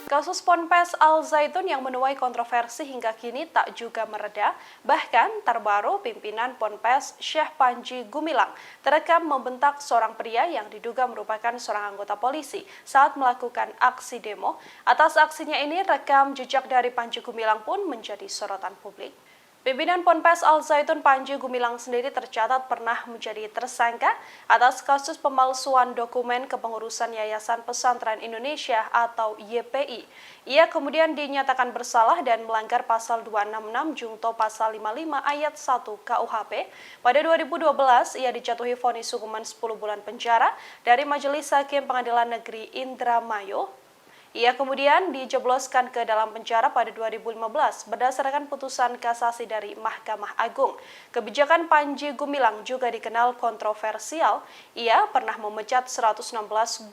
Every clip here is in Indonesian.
Kasus Ponpes Al Zaitun yang menuai kontroversi hingga kini tak juga mereda, bahkan terbaru pimpinan Ponpes Syekh Panji Gumilang terekam membentak seorang pria yang diduga merupakan seorang anggota polisi saat melakukan aksi demo. Atas aksinya ini, rekam jejak dari Panji Gumilang pun menjadi sorotan publik. Pimpinan Ponpes Al Zaitun Panji Gumilang sendiri tercatat pernah menjadi tersangka atas kasus pemalsuan dokumen kepengurusan Yayasan Pesantren Indonesia atau YPI. Ia kemudian dinyatakan bersalah dan melanggar pasal 266 Junto pasal 55 ayat 1 KUHP. Pada 2012, ia dijatuhi vonis hukuman 10 bulan penjara dari Majelis Hakim Pengadilan Negeri Indramayu. Ia kemudian dijebloskan ke dalam penjara pada 2015 berdasarkan putusan kasasi dari Mahkamah Agung. Kebijakan Panji Gumilang juga dikenal kontroversial. Ia pernah memecat 116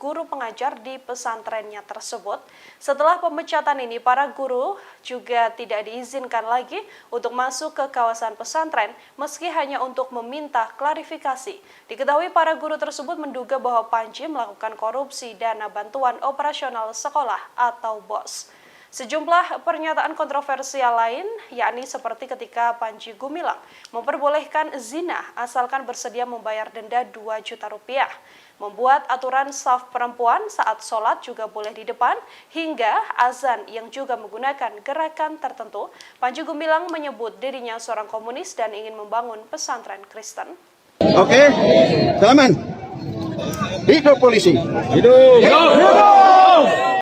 guru pengajar di pesantrennya tersebut. Setelah pemecatan ini, para guru juga tidak diizinkan lagi untuk masuk ke kawasan pesantren meski hanya untuk meminta klarifikasi. Diketahui para guru tersebut menduga bahwa Panji melakukan korupsi dana bantuan operasional sekolah atau BOS. Sejumlah pernyataan kontroversial lain, yakni seperti ketika Panji Gumilang memperbolehkan zina asalkan bersedia membayar denda 2 juta rupiah, membuat aturan saf perempuan saat sholat juga boleh di depan, hingga azan yang juga menggunakan gerakan tertentu. Panji Gumilang menyebut dirinya seorang komunis dan ingin membangun pesantren Kristen. Oke, salaman. Hidup polisi. Hidup. Hidup. Hidup.